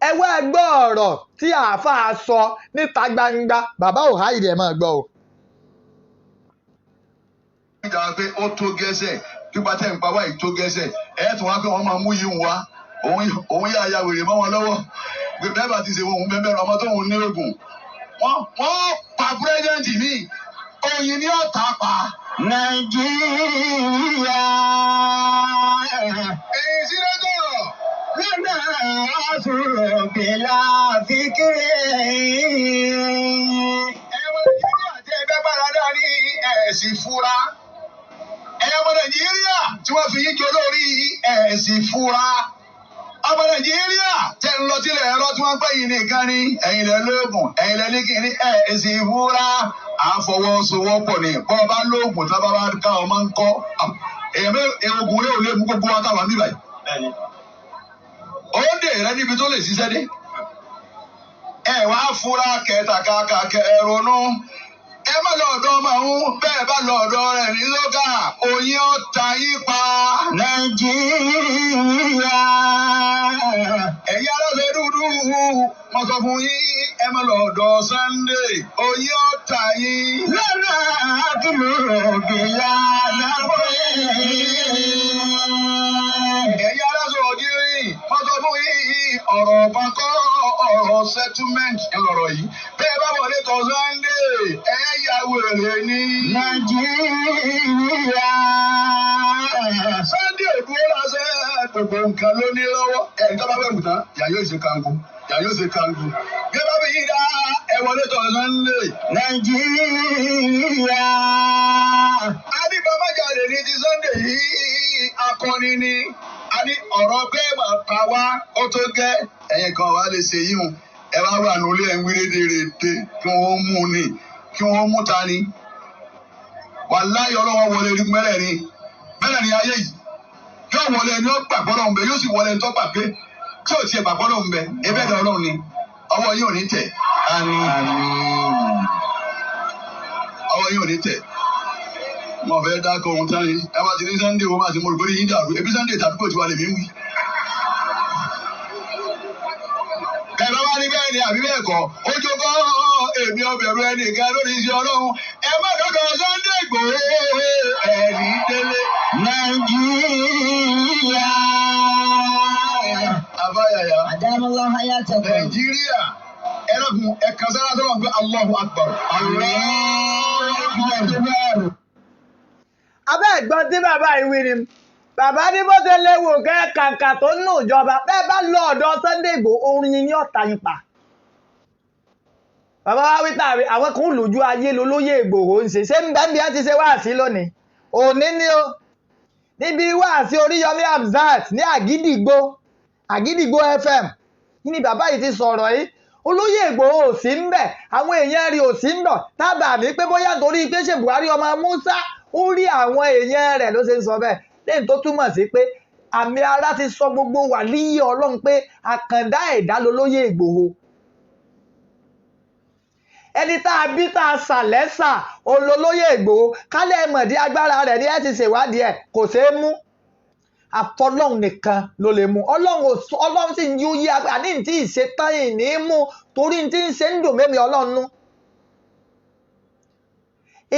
ẹ wá gbọ́ ọ̀rọ̀ tí àáfàá sọ níta gbangba bàbá ò háìdì ẹ̀ máa gbọ́ o. ìjà pé ó tó gẹ́sẹ̀ pípa tẹ̀ ń pa wáyé tó gẹ́sẹ̀ ẹ̀ tún wá pé wọ́n máa mú yìí wá òun yà ya wèrè mọ́ wọn lọ́wọ́ bẹ́ẹ̀ bá ti ṣe òun bẹ́ẹ̀ ọmọ tóun ní oògùn wọ́n pa pírẹ́sidẹ́ǹtì mi oyin ní ọ̀tá pa. Nàìjíríà. èyí sí lẹ́tọ̀ọ̀. Lọ́nà àfúrògbèlà fíkìrì. ẹ̀wọ̀n Nàìjíríà tí ẹgbẹ́ gbára dání ẹ̀sìn fura. ẹ̀wọ̀n Nàìjíríà tí wọ́n fi yín jọ lórí ẹ̀sìn fura. ọmọ Nàìjíríà tẹ̀ ń lọ sílẹ̀ ẹ̀rọ tí wọ́n pẹ́ yìí nìkan ni ẹ̀yin lẹ lóògùn ẹ̀yin lẹ ní kíní ẹ̀sìn fura. àfọwọ́sowọ́pọ̀ ni bọ́ bá lóògùn tí wọ́n bá ká ọmọ ń kọ́ oògùn rẹ̀ ò lè mú gbogbo wa táwọn níbà yìí. ó dè rẹ níbi tó lè ṣiṣẹ́ dé. ẹ wá fura kẹtàkàkà kẹrùnú ẹ má lọ ọ̀dọ̀ ọmọ ọ̀hún bẹ́ẹ̀ bá lọ ọ̀dọ̀ rẹ̀ ní lóga oyin ọ̀tá yín pa. Nàìjíríà. ẹ̀yin aláṣẹ dúdú mo sọ fún yín ẹ má lọ ọ̀dọ̀ Sunday oyin ọ̀tá yín. Lọ́nà àfúrògbèlà lábọ́yé. ẹ̀yin aláṣẹ ògiri mo sọ fún yín ọ̀rọ̀ ọ̀bánkọ́ ọ̀rọ̀ settlement ńlọrọ̀ yìí bẹ́ẹ̀ bá wọlé tọ̀ Sunday ẹ̀yà wèrè ní. Nàìjíríà. Sunday òdúró lásẹ̀ gbogbo nǹkan ló ní lọ́wọ́ ẹ̀ tó bá fẹ́ wù tán yà yóò ṣe kangu yà yóò ṣe kangu. bí ẹ bá fi yí dá ẹ wọlé tọ̀ Sunday. Nàìjíríà. Adébámájáde ní ti Sunday yìí akọni ni a ní ọ̀rọ̀ pé bàbá wa ó tó gẹ́ ẹ̀yìn kan wà lè ṣe yíhun ẹ bá wà nílé ẹ̀ ń wí rédèrèdè kí wọ́n mú ni kí wọ́n mú ta ni. Wàláhì ọlọ́wọ́ wọlé rí mẹ́rẹ̀ẹ̀rin ayé yìí yóò wọlé ẹni ó gbàgbọ́ lọ́hùn bẹ́ẹ̀ yóò sì wọlé ẹni tó gbà pé tí ò tiẹ̀ gbàgbọ́ lọ́hùn bẹ́ẹ̀ ebẹ́ ẹ̀dá ọlọ́run ni ọwọ́ yóò ní tẹ̀. ọwọ́ yóò ní tẹ̀. mo fẹ́ dákọ̀ ohun tán ni ẹ bá ti ní Sunday wo máa ti mo rò pé yín dàrú ebi Sunday tàdúgbò tí wà lè mí wí. ẹ̀rọ wá ní bẹ́ẹ̀ ni àbí bẹ́ẹ̀ kọ́ ó jókòó èmi ọbẹ̀rù ẹnìkan lórí iṣẹ́ ọlọ́run ẹ má dọ́kọ̀ Sunday Igboho ẹ̀rí délé. Nàìjíríà. Abáyàyà. Àdámọ́lá hayatakum. Nàìjíríà ẹlẹ́gùn ẹ̀ka sára tó wà pé Allahu Akbar. abẹ́ ẹ̀gbọ́n tí bàbá yìí wí ni bàbá ní bó ṣe léwu kẹ́ kàǹkà tó nù ìjọba bẹ́ẹ̀ bá lọ ọ̀dọ̀ Sunday Igboho orin yìí ní ọ̀tá yín pa. bàbá wa wí tàbí àwọn kan lójú ayé lolóyè Igboho ń ṣe ń bẹ́ẹ̀ bí wọ́n ti ṣe wáàsí lónìí òní ni ó níbi wáàsí Oríyọmí Hamzat ní Àgídìgbò FM ní bàbá yìí ti sọ̀rọ̀ yìí olóyè Igboho ò sí ń bẹ̀ àwọn èèyàn rí ò sí ń bọ̀ tábà ní pé bóyá torí pé ṣe Buhari ọmọ Musa ó rí àwọn èèyàn rẹ̀ ló ṣe ń sọ bẹ́ẹ̀ lẹ́yìn tó túmọ̀ sí pé àmì ara ti sọ gbogbo wàlíyé Ọlọ́run pé àkàndá ẹ̀dá lolóyè Igboho ẹni tá a bí tá a sà lẹ́sà olólóyè Igboho kálẹ̀ mọ̀dí agbára rẹ̀ ní ẹ̀ ti ṣèwádìí ẹ̀ kò ṣeé mú àfọlọ́hún nìkan ló lè mú ọlọ́run sì ń yí ó yí àní tí ì ṣe tán yìí ní í mú torí tí ń ṣe ń dùn mẹ́mi ọlọ́run nú.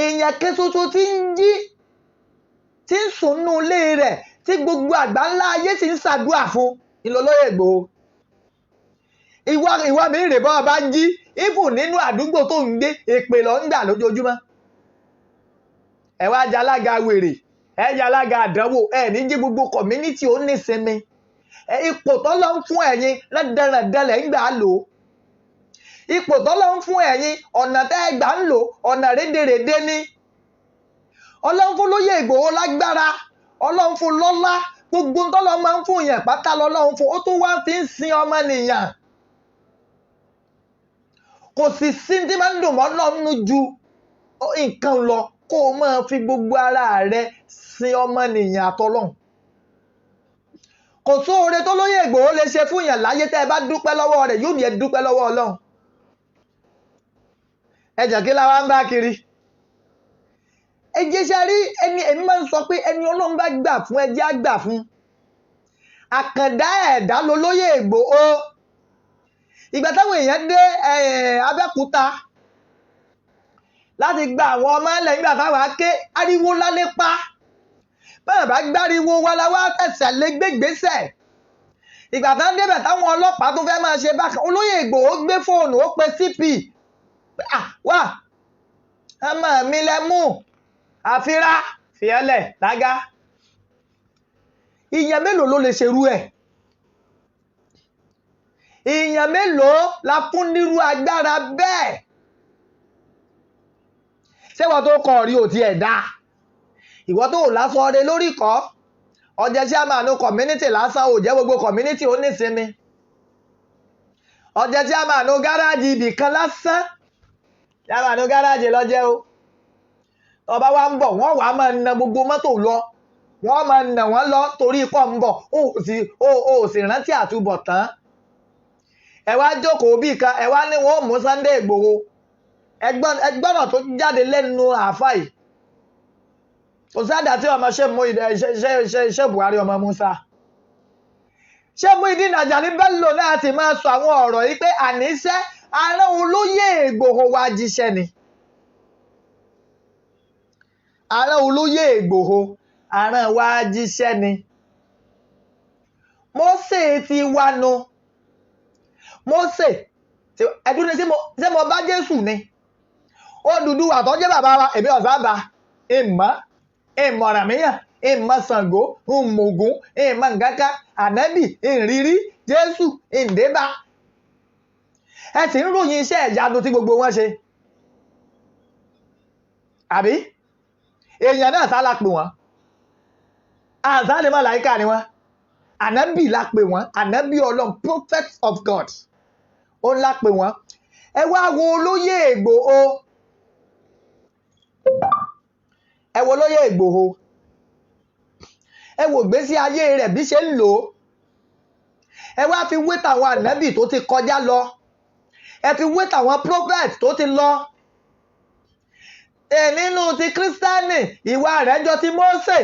èèyàn ké ṣoṣo tí ń jí tí ń sùn nú ilé rẹ̀ tí gbogbo àgbáńlá ayé sì ń ṣàdúrà fún ìlọlóyè Igboho. ìwà mi rè bọ́ ọba ń jí ìfù nínú àdúgbò tó ń gbé èpè lọ ń gbà lójoojúmọ́. ẹ wá jẹ́ alága wèrè ẹ̀yà alága àdánwò ẹ̀ ní jí gbogbo community ó ní sinmi ipò tọ́lọ́ ń fún ẹ̀yin lẹ́dẹ̀rẹ̀dẹ̀lẹ̀ ń gbà á lò ó ipò tọ́lọ́ ń fún ẹ̀yin ọ̀nà tẹ́ ẹ gbà ń lò ọ̀nà rédèrèdè ní ọlọ́run fún lóyè Ìgbòho lágbára ọlọ́run fún lọ́lá gbogbo tọ́lọ́ máa ń fún yẹn pátá lọ́lọ́run fún ó tún wá fi ń sin ọmọnìyàn kò sì sí tí máa ń dùn mọ́ lọ́run ju nǹkan lọ kó o máa fi gbogbo ara rẹ sin ọmọnìyàn àtọlọ́run kò sóore tó lóyè Ìgbòho lè ṣe fún yàn láyé tẹ́ ẹ bá dúpẹ́ lọ́wọ́ rẹ̀ yóò ní ẹ dúpẹ́ lọ́wọ́ Ọlọ́run ẹ jẹ́ kí la wá ń bá kiri ẹ jẹ́ ṣe rí ẹni èmi máa ń sọ pé ẹni Ọlọ́run bá gbà fún ẹ jẹ́ á gbà fún àkàndá ẹ̀dá lolóyè Ìgbòho ìgbà táwọn èèyàn dé Abẹ́òkúta láti gba àwọn ọmọ ẹlẹ́ nígbà táwọn ké ariwo lálẹ́ pa bẹ́ẹ̀ bá gbáriwo wa la wá tẹ̀sẹ̀ lé gbégbésẹ̀ ìgbà táwọn débẹ̀ táwọn ọlọ́pàá tó fẹ́ máa ṣe bákan olóyè Ìgbòho gbé fóònù ó pe CP wá ọmọ mi lẹ́mú àfírá fìẹ́lẹ̀ lága ìyẹn mélòó ló lè ṣerú ẹ̀ ìyẹn mélòó la fún nírú agbára bẹ́ẹ̀ ṣé wọ́n tó kọ̀ rí òtí ẹ̀ dá ìwọ́n tó lásán ọdẹ lórí kọ́ ọjẹ́ chairman community lásán ò jẹ́ gbogbo community ó nísinmi ọjẹ́ chairman gáràjì ibìkan lásán chairman gáràjì lọ́jẹ́ o ọba wa ń bọ̀ wọ́n wàá máa na gbogbo mọ́tò lọ wọ́n máa nà wọ́n lọ torí pọ̀ ń bọ̀ ó sì rántí àtúbọ̀tán ẹ wá jókòó bí kan ẹ wá ní wọn ò mú Sunday Ìgbòho ẹgbọ́nà tó jáde lẹ́nu àáfà yìí kò sáàdà tí ọmọ ṣe Buhari ọmọ Musa ṣé Muyideen Ajani Bello náà ti máa sọ àwọn ọ̀rọ̀ yìí pé àníṣe arán olóyè Ìgbòho wá jíṣẹ́ ni arán olóyè Ìgbòho arán wá jíṣẹ́ ni Mósè ti wá nu Mósè ẹ̀dùn ni ṣé mo bá Jésù ni Odùduwà tó jẹ́ bàbá wa èmi ọ̀sáàbà ìmọ̀ràn míyàn ìmọ̀ Ṣàngó ìmọ̀gún ìmọ̀ nǹkankan ànábì ìrírí Jésù ìdébà ẹ sì ń ròyìn iṣẹ́ ìyanu tí gbogbo wọn ṣe àbí èèyàn náà sá la pè wọ́n àǹsá ni màláíkà ni wọ́n ànábì la pè wọ́n ànábì Ọlọ́run prophets of God ó ń la pè wọ́n ẹ wá wo olóyè Ìgbòho ẹ wo olóyè Ìgbòho ẹ wo ìgbésí ayé rẹ̀ bí ṣe ń lò ó ẹ wá fi wé tàwọn ànábì tó ti kọjá lọ ẹ fi wé tàwọn prophet tó ti lọ nínú ti kírísítánì ìwà rẹ̀ jọ ti Mósè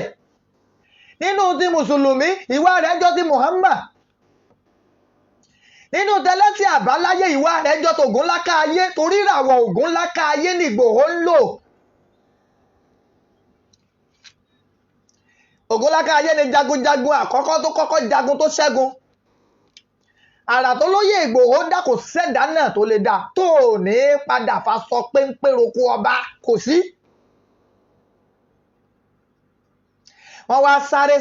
nínú ti mùsùlùmí ìwà rẹ̀ jọ ti Muhammad nínú tẹlẹsì àbáláyé ìwà rẹ̀ jọ tògúnláká ayé torí ìràwọ̀ ògúnláká ayé ni Ìgbòho ń lò ògúnláká ayé ni jagunjagun àkọ́kọ́ tó kọ́kọ́ jagun tó ṣẹ́gun àrà tó lóyè Ìgbòho dá kò sẹ́dá náà tó lè dá tó ní padà fa sọ pé ń pèròkú ọba kò sí wọ́n wá sáré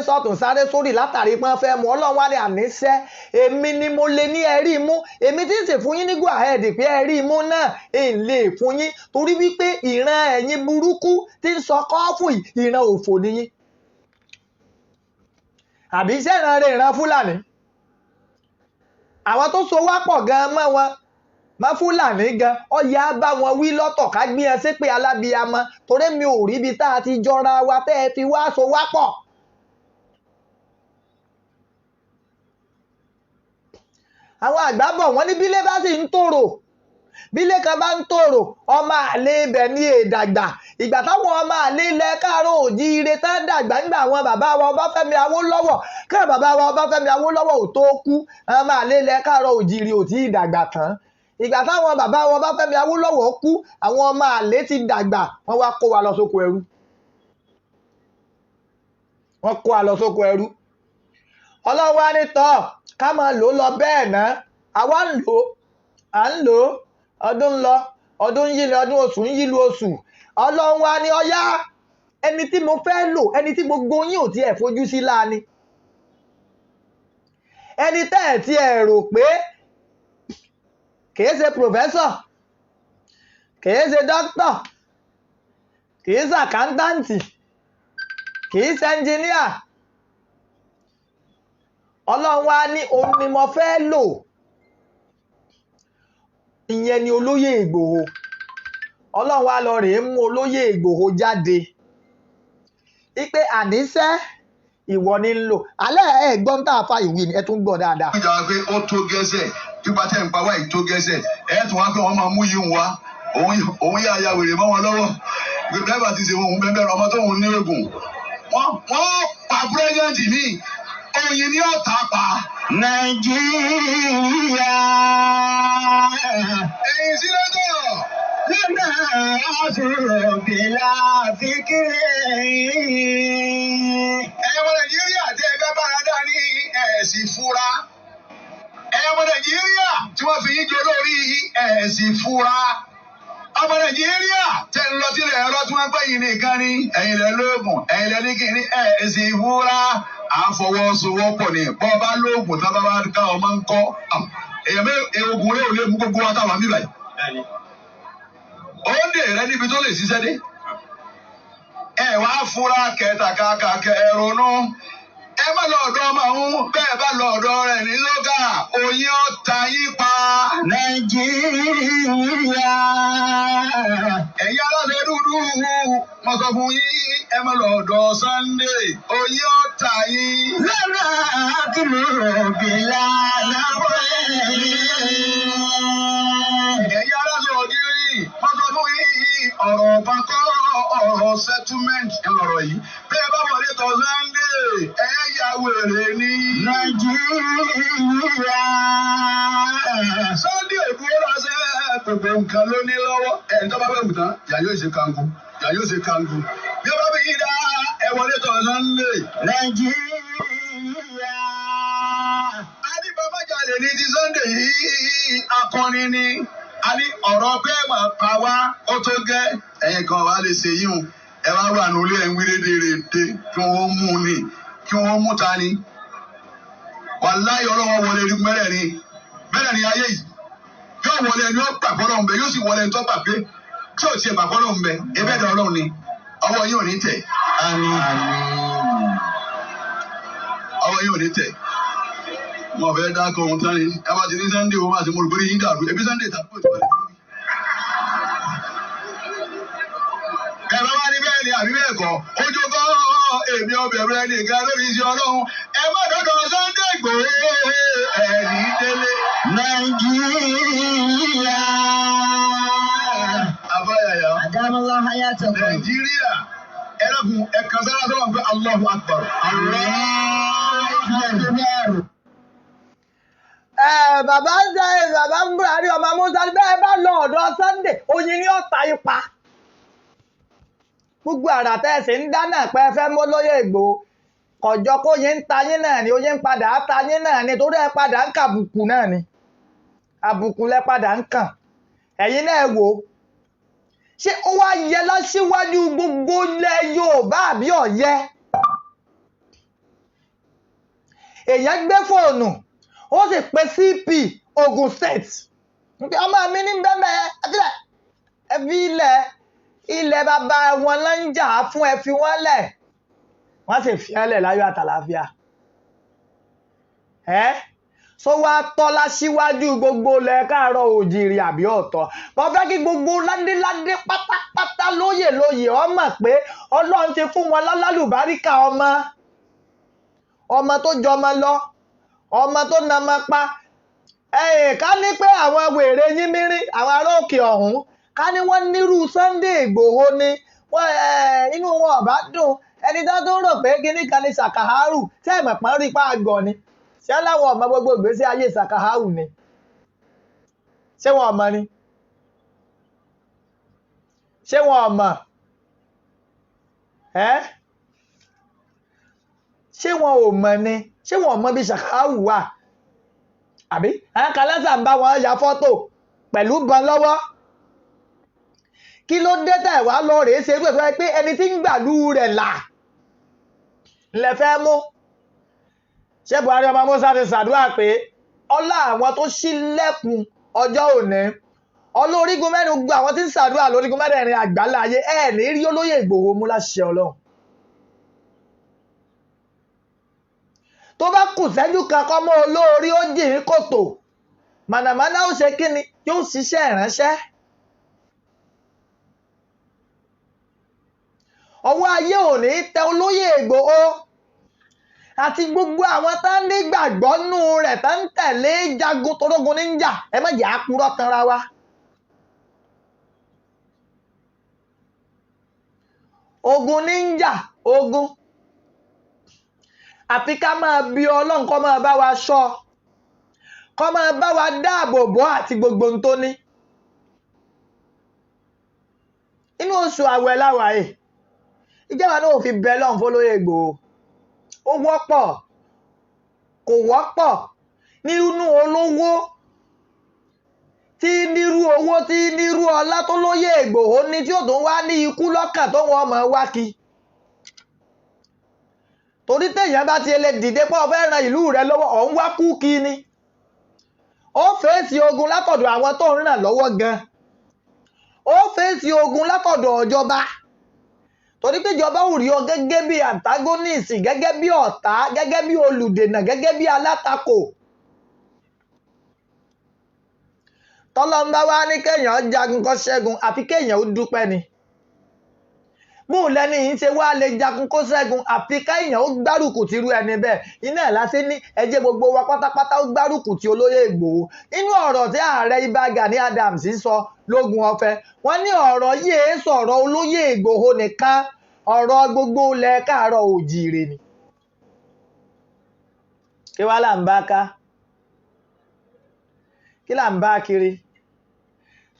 sọ́tún sáré sórí látàrí pé wọ́n fẹ́ mú Ọlọ́run wá ní àníṣẹ́ èmi ni mo lè ní ẹ̀rí mú èmi tí ń sì fún yín ní go ahead pé ẹ̀rí mú náà ń lè fún yín torí wípé ìran ẹ̀yin burúkú tí ń sọ kọ́ọ̀fù ìran òfò nìyí àbí iṣẹ́ ìran rẹ̀ ìran Fúlàní àwọn tó so wá pọ̀ gan mọ́ wọn má Fúlàní gan ọ̀yà bá wọn wí lọ́tọ̀ ká gbé ẹ ṣépè alábíamọ torí mi ò rí ibi tá a ti jọra wa tẹ́ ẹ fi wá so wá pọ̀. àwọn àgbà bọ̀ wọ́n ní bílé bá sì ń tòrò bílé kan bá ń tòrò ọmọ àlè ibẹ̀ ní èdàgbà ìgbà táwọn ọmọ àlè ilẹ̀ káàárọ̀ òjíire tá dàgbà nígbà àwọn bàbá wa Ọbáfẹ́mi Awólọ́wọ̀ káà bàbá wa Ọbáfẹ́mi Awólọ́wọ̀ ò tó kú ọmọ àlè ilẹ̀ káàárọ̀ òjíire ò tí ì dàgbà tán ìgbà táwọn bàbá wa Ọbáfẹ́mi Awólọ́wọ̀ kú àwọn ọmọ àlè ti dàgbà wọ́n wá kó wa lọ sóko ẹrú wọ́n kó wa lọ sóko ẹrú Ọlọ́run wá ní tọ́ ká máa lò lọ bẹ́ẹ̀ ná àwa ń lò ọdún ń lọ ọdún ń yí lọ ọdún oṣù ń yí lu oṣù Ọlọ́run wá ní ọyá ẹni tí mo fẹ́ lò ẹni tí gbogbo yín ò tiẹ̀ fojú sí láàánú ẹni tẹ́ ẹ̀ tí ẹ rò pé kìí ṣe pòfẹ́sọ̀ kìí ṣe dókítọ̀ kìí ṣe àkántàǹtì kìí ṣe ẹnjìníà Ọlọ́run wá ní òun ni mo fẹ́ lò ìyẹn ni olóyè Ìgbòho Ọlọ́run wá lọ rèé mú olóyè Ìgbòho jáde wípé àníṣe ìwọ ni ń lò alẹ́ ẹ̀ gbọ́n tá a fa ìwé ni ẹ tún gbọ́ dáadáa. ìjà pé ó tó gẹ́sẹ̀ pípa tẹ̀ ń pa wáyé tó gẹ́sẹ̀ ẹ̀ tún wá pé wọ́n máa mú yìí wá òun yà ya wèrè mọ́ wọn lọ́wọ́ dẹ́gbà ti ṣe òun bẹ́ẹ̀ ọmọ tó ń ní eégún wọ́n pa pírẹ́sidẹ̀ntì ní oyin ní ọ̀tá pa. Nàìjíríà بلا فكر ọmọ Nàìjíríà tẹ́ ẹ bá bára dání ẹ̀sì fura. ọmọ Nàìjíríà tí wọ́n fi yín jẹ olórí ẹ̀sì fura. ọmọ Nàìjíríà tẹ́ ń lọ sílẹ̀ ẹ̀rọ tí wọ́n gbẹ̀yìn nìkan ní ẹ̀yìn lẹ́ lóògùn ẹ̀yìn lẹ́ ní kìíní ẹ̀sì fura. àfọwọ́sowọ́pọ̀ ni bọ́ bá lóògùn tí wọ́n bá ká ọmọ ń kọ́ èèyàn ogun rẹ̀ ò lè mú gbogbo wa táwọn bíbá yìí. ó ń dè rẹ níbi tó lè ṣiṣẹ́ dé. ẹ wá fura kẹtàkàkà kẹrùnú ẹ má lọ ọ̀dọ̀ ọmọ ọ̀hún bẹ́ẹ̀ bá lọ ọ̀dọ̀ rẹ̀ ní lóga oyin ọ̀tá yín pa. Nàìjíríà. ẹ̀yin aláṣẹ dúdú mo sọ fún yín ẹ má lọ ọ̀dọ̀ Sunday oyin ọ̀tá yín. Lọ́nà àkìlọ̀ bìlà lábọ́ ẹ̀yin aláṣẹ ògiri mo sọ fún yín ọ̀rọ̀ ọ̀bá kọ́ ọ̀rọ̀ settlement ńlọrọ̀ yìí bẹ́ẹ̀ bá wọlé tọ̀ Sunday ẹ̀yà wèrè ní. Nàìjíríà. Sunday òdúró lọ́sẹ̀ gbogbo nǹkan ló ní lọ́wọ́ ẹ̀ ń tọ́ba bẹ́ẹ̀ mú tán yà yóò ṣe kangu yà yóò ṣe kangu bí ó bá bí yí dá ẹ wọlé tọ̀ Sunday. Nàìjíríà. Adébámájalè ní ti Sunday yìí akọni ni a ní ọ̀rọ̀ pé mà pa wá ó tó gẹ́ ẹ̀yìn kan wá lè ṣe yíhun ẹ wá wà nílé ẹ̀ ń wí rédèrèdè kí wọ́n mú ni kí wọ́n mú ta ni. Wàláyé ọlọ́wọ́ wọlé rí mẹ́rẹ̀ẹ̀rin ayé yìí yóò wọlé ẹni ó gbàgbọ́ lọ́hùn bẹ́ẹ̀ yóò sì wọlé ẹni tó gbàgbé tí ò tiẹ̀ gbàgbọ́ lọ́hùn bẹ́ẹ̀ ebẹ́ dẹ̀ ọlọ́run ni ọwọ́ yín ò ní tẹ̀. ọwọ́ yín ò ní tẹ̀. mo fẹ́ dákọ̀ ohun tán ni ẹ bá ti ní Sunday o máa ti mo rò pé yín dàrú ebi Sunday tàbí òtún wọlé. ẹ bá wá ní bẹ́ẹ̀ ni àbí bẹ́ẹ̀ kọ́ ojú kọ́ èmi ọbẹ̀rẹ̀ ẹnìkan lórí iṣẹ́ ọlọ́run ẹ má dọ́dọ̀ Sunday Igboho ẹ̀rí délé. Nàìjíríà. Abáyàyà. Àdámọ́lá hayatakum. Nàìjíríà ẹlẹ́kùn ẹ̀ka sára tó wà pé Allahu Akbar. Bàbá ń Buhari ọmọ Musa bẹ́ẹ̀ bá lọ ọ̀dọ̀ Sunday oyin ní ọ̀tá ipa. Gbogbo àrà tẹ́sí ń dáná pé fẹ́ mọ́ lóyè Ìgbòho kọjọ kó yín ń ta yín náà ni oyin ń padà á ta yín náà ni torí ẹ padà ń kà àbùkù náà ni àbùkù lẹ padà ń kàn ẹ̀yin náà wò ó ṣé ó wá yẹ lásìwájú gbogbo ilẹ̀ Yorùbá àbí ọ̀yẹ́ èèyàn gbé fóònù ó sì pe CP Ogun State ọmọ mi ní bẹ́ẹ̀ ẹ fi ilẹ̀ bàbá wọn ló ń jà fún ẹ fi wọ́n lẹ̀ wọ́n sì fi ẹ́ lẹ̀ láyọ̀ àtàlàáfíà so wá tọ́lá síwájú gbogbo ilẹ̀ káàárọ̀ òjìrì àbí ọ̀tọ̀ wọ́n fẹ́ kí gbogbo ládéládé pátápátá lóyè ọ mọ̀ pé Ọlọ́run ti fún wọn lálùbáríkà ọmọ tó jọmọ lọ ọmọ tó nàmọ pa ká ní pé àwọn wèrè yín mìíràn àwọn ará òkè ọ̀hún ká ní wọ́n nírú Sunday Ìgbòho ni inú wọn ọ̀bá dùn ẹni tó rò pé kíní kan ní Sàkáhárù tẹ́ ẹ̀mọ̀ pọ́n rí pa àgọ̀ ni ṣé láwọn ọmọ gbogbo ìgbésí ayé Sàkáhárù ni ṣé wọn ọmọ ni ṣé wọn ọmọ ṣé wọn ò mọ̀ ni ṣé wọn ọmọ bí Sàkáhárù wà àbí àwọn kan lẹ́sà ń bá wọn ya fọ́tò pẹ̀lú bọn lọ́wọ́ kí ló dé tẹ̀ wá lọ rèé ṣe pé ẹni tí ń gbàlú rẹ̀ là lẹ fẹ́ mú ṣé Buhari ọmọ Musa ti ṣàdúrà pé ọlá àwọn tó ṣílẹ̀kùn ọjọ́ òní olórígun mẹ́rin gbogbo àwọn tí ń ṣàdúrà lórígun mẹ́rin àgbáláyé ẹ̀ ní rí olóyè Ìgbòho mú láṣẹ Ọlọ́run tó bá kù sẹ́jú kan kọ́ mọ́ olórí ó jì ní kòtò mànàmáná ó ṣe kí ni yóò ṣiṣẹ́ ìránṣẹ́ ọwọ́ ayé ò ní tẹ olóyè Ìgbòho àti gbogbo àwọn tá ń nígbàgbọ́ nù rẹ̀ tá ń tẹ̀lé jagun torógun níjà ẹ má jẹ́ àpúrọ́ tanra wa. ogun níjà ogun àfi ká máa bí Ọlọ́run kó máa bá wa ṣọ́ kó máa bá wa dáàbò bò àti gbogbo ohun tó ní. inú oṣù àwẹ̀ láwà yìí ìjọba náà ò fi bẹ lọ́n fólóyè Ìgbòho ó wọ́pọ̀ kò wọ́pọ̀ nínú olówó tí nírú owó tí nírú ọlá tó lóyè Ìgbòho ní tí ó tún wá ní ikú lọ́kàn tó wọ́n mọ̀ wá kí torí téèyàn bá ti lè dìde pé ó fẹ́ ran ìlú rẹ lọ́wọ́ ọ̀hún wá kú kí ni ó fèsì ogun látọ̀dọ̀ àwọn tó ń ràn lọ́wọ́ gan ó fèsì ogun látọ̀dọ̀ ìjọba torí pé ìjọba ò rí ọ gẹ́gẹ́ bí antagonist gẹ́gẹ́ bí ọ̀tá gẹ́gẹ́ bí olùdènà gẹ́gẹ́ bí alátakò tọ́lọ́mbá wá ní kéèyàn jagun kó ṣẹ́gun àfi kéèyàn ó dúpẹ́ ni bóun lẹ́ni yìí ṣe wá lè jagun kó ṣẹ́gun àfi kéèyàn ó gbárùkù tìrú ẹni bẹ́ẹ̀ iná ẹ̀ lásì ní ẹjẹ́ gbogbo wa pátápátá ó gbárùkù tí olóyè Ìgbòho nínú ọ̀rọ̀ tí ààrẹ Ìbà Gani Adams sọ lógun ọ̀fẹ́ wọ́n ní ọ̀rọ̀ yìí sọ̀rọ̀ olóyè Ìgbòho nìkan ọ̀rọ̀ gbogbo ilẹ̀ káàárọ̀ oòjíire ni kí wá là ń bá ká kí là ń bá kiri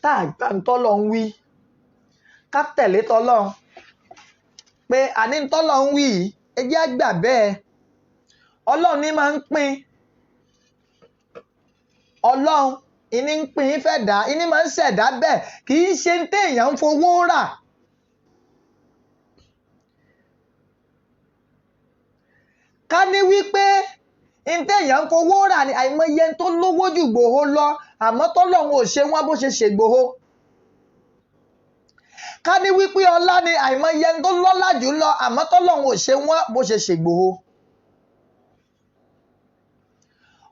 tá àgbà ń tọ́lọ̀ ń wí ká tẹ̀lé tọ́lọ̀ pé àní ń tọ́lọ̀ ń wí yìí ẹ jẹ́ àgbà bẹ́ẹ̀ ọlọ́run ní máa ń pín ọlọ́run ìní ń pín fẹ́ dá ìní máa ń ṣẹ̀dá bẹ́ẹ̀ kì í ṣe ń téèyàn ń fowó rà ká ní wípé ìtẹ̀yàn ń fowó rà ní àìmọye tó lówó jù Ìgbòho lọ àmọ́ tọ́lọ́run ò ṣe wọ́n bó ṣe ṣègbòho ká ní wípé ọlá ni àìmọye tó lọ́lá jù lọ àmọ́ tọ́lọ́run ò ṣe wọ́n bó ṣe ṣègbòho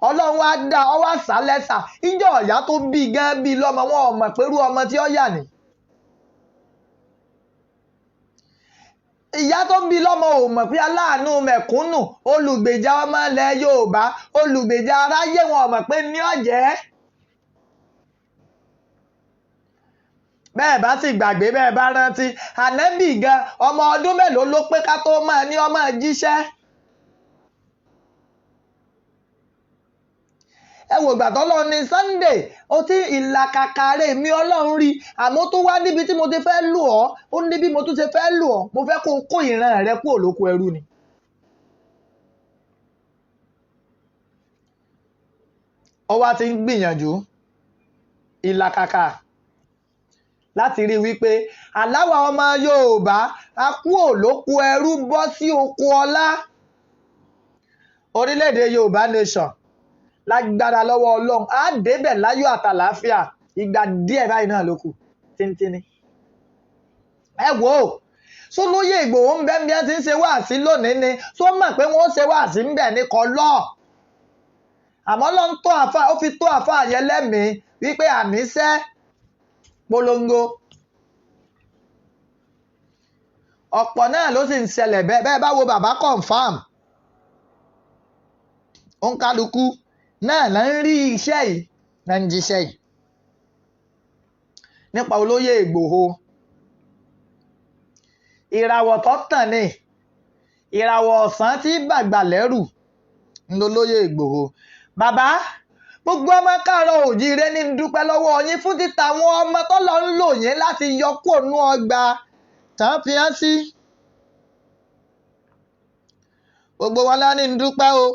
ọlọ́run wá dá ọ wá sá lẹ́sà ìjọ ọ̀yá tó bí gan bí lọ́mọ wọn ò mọ̀ pẹ̀lú ọmọ tí ó yà ní ìyá tó ń bí lọ́mọ ò mọ̀ pé aláàánú mẹ̀kúnnù olùgbèjà ọmọ ilẹ̀ Yorùbá olùgbèjà aráyé wọn ò mọ̀ pé ní ọ̀jẹ́ bẹ́ẹ̀ bá sì gbàgbé bẹ́ẹ̀ bá rántí ànábì gan ọmọ ọdún mélòó ló pé ká tó máa ní ọmọ jíṣẹ́ ẹ wò ìgbà tọ́lọ́run ní Sunday ó ti ìlàkàkà rẹ̀ mi Ọlọ́run rí àmọ́ tó wá níbi tí mo ti fẹ́ lò ọ́ ó ní bí mo tún ṣe fẹ́ lò ọ́ mo fẹ́ kó kó ìran rẹ kúrò lóko ẹrú ni. ó wá ti ń gbìyànjú ìlàkàkà láti rí wípé aláwa ọmọ Yorùbá a kúrò lóko ẹrú bọ́ sí oko ọlá orílẹ̀-èdè Yorùbá nation lágbára lọ́wọ́ Ọlọ́run á débẹ̀ láyọ̀ àtàlàáfíà ìgbà díẹ̀ báyìí náà ló kù tíntínní. ẹ wò ó sólóyè Ìgbòho ń bẹ́ bí wọ́n ti ń ṣe wáàsí lónìí ni tó mọ̀ pé wọ́n ṣe wáàsí ń bẹ̀ ní kọlọ́ àmọ́ ló ń tó àfà ó fi tó àfà yẹn lẹ́mìí wípé àníṣe polongo ọ̀pọ̀ náà ló sì ń ṣẹlẹ̀ bẹ́ẹ̀ bá wo bàbá confam òǹkálukú náà là ń rí iṣẹ́ yìí náà ń jíṣẹ́ yìí nípa olóyè Ìgbòho ìràwọ̀ tó tàn ní ìràwọ̀ ọ̀sán tí bàgbà lẹ́rù ń lo olóyè Ìgbòho bàbá gbogbo ọmọ káàárọ̀ oòjíire ní dúpẹ́ lọ́wọ́ yín fún títa àwọn ọmọ tó lọ ń lò yín láti yọ kúrò nínú ọgbà tán fi hàn sí gbogbo wọn lá ní dúpẹ́ o.